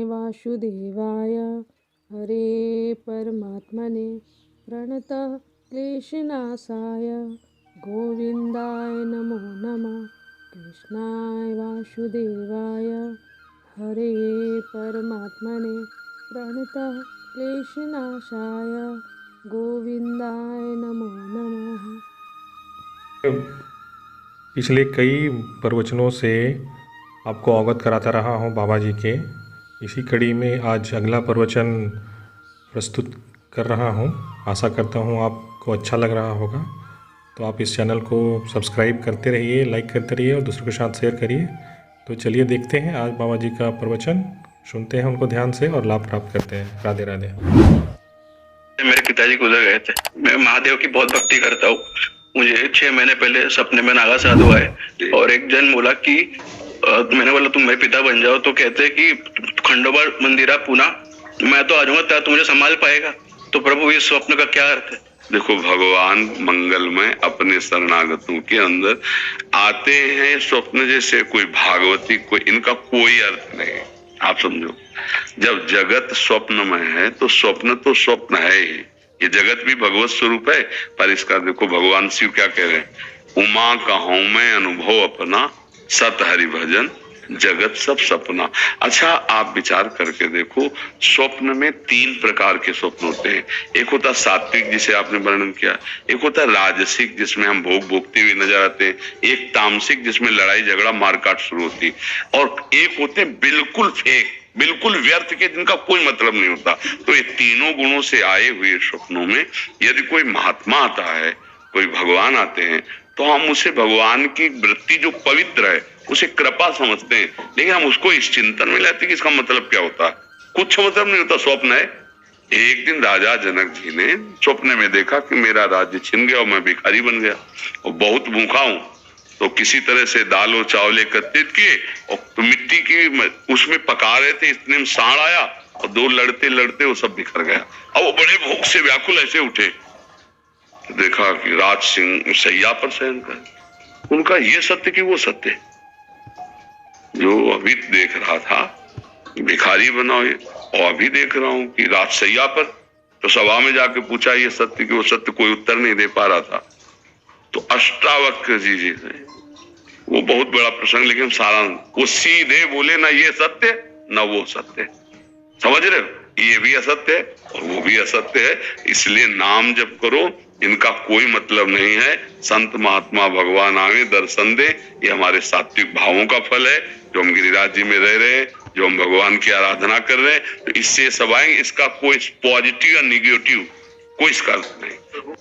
वासुदेवाय हरे परमात्मने प्रणतः क्लेशनाशाय गोविंदाय नमो नमः। कृष्णाय वासुदेवाय हरे परमात्मने प्रणतः क्लेशनाशाय गोविंदाय नमो नमः। पिछले कई प्रवचनों से आपको अवगत कराता रहा हूँ बाबा जी के। इसी कड़ी में आज अगला प्रवचन प्रस्तुत कर रहा हूँ। आशा करता हूँ आपको अच्छा लग रहा होगा। तो आप इस चैनल को सब्सक्राइब करते रहिए, लाइक करते रहिए और दूसरों के साथ शेयर करिए। तो चलिए देखते हैं आज बाबा जी का प्रवचन, सुनते हैं उनको ध्यान से और लाभ प्राप्त करते हैं। राधे राधे। मेरे पिताजी गुजर गए थे। मैं महादेव की बहुत भक्ति करता हूँ। मुझे 6 महीने पहले सपने में नागा साधु आए और एक जन बोला कि मैंने बोला तुम मेरे पिता बन जाओ, तो कहते कि खंडोबा मंदिरा पुणे, मैं तो आ जाऊंगा, तू मुझे संभाल पाएगा? तो प्रभु इस स्वप्न का क्या अर्थ है? देखो, भगवान मंगलमय अपने शरणागतों के अंदर आते हैं स्वप्न जैसे। कोई भागवती, कोई इनका कोई अर्थ नहीं। आप समझो, जब जगत स्वप्नमय है तो स्वप्न है ही। ये जगत भी भगवत स्वरूप है। पर इसका देखो भगवान शिव क्या कह रहे हैं, उमा कहूं मैं अनुभव अपना, सत हरि भजन जगत सब सपना। अच्छा, आप विचार करके देखो, स्वप्न में 3 प्रकार के स्वप्न होते हैं। एक होता सात्विक, जिसे आपने वर्णन किया। एक होता राजसिक, जिसमें हम भोग भोगते हुए नजर आते हैं। एक तामसिक, जिसमें लड़ाई झगड़ा मारकाट शुरू होती। और एक होते बिल्कुल फेक, बिल्कुल व्यर्थ के, जिनका कोई मतलब नहीं होता। तो ये तीनों गुणों से आए हुए स्वप्नों में यदि कोई महात्मा आता है, कोई भगवान आते हैं, तो हम उसे भगवान की वृत्ति जो पवित्र है उसे कृपा समझते हैं। लेकिन हम उसको इस चिंतन में लेते कि इसका मतलब क्या होता है। कुछ मतलब नहीं होता, स्वप्न है। एक दिन राजा जनक जी ने स्वप्न में देखा कि मेरा राज्य छिन गया और मैं भिखारी बन गया और बहुत भूखा हूं। तो किसी तरह से दाल और चावल एकत्रित किए और मिट्टी की उसमें पका रहे थे। इतने में सांड आया और 2 लड़ते लड़ते वो सब बिखर गया। अब वो बड़े भूख से व्याकुल ऐसे उठे, देखा कि राज सिंह सैया पर शयन कर। उनका ये सत्य कि वो सत्य जो अभी देख रहा था, भिखारी बना और अभी देख रहा हूं कि राज सैया पर। तो सभा में जाके पूछा ये सत्य कि वो सत्य, कोई उत्तर नहीं दे पा रहा था। तो अष्टावक्र जी वो बहुत बड़ा प्रसंग, लेकिन सारा वो सीधे बोले ना ये सत्य ना वो सत्य। समझ रहे हो, ये भी असत्य है और वो भी असत्य है। इसलिए नाम जप करो, इनका कोई मतलब नहीं है। संत महात्मा भगवान आए दर्शन दे, ये हमारे सात्विक भावों का फल है जो हम गिरिराज जी में रह रहे हैं, जो हम भगवान की आराधना कर रहे हैं। तो इससे सब आएंगे, इसका कोई पॉजिटिव या निगेटिव कोई इसका अर्थ नहीं।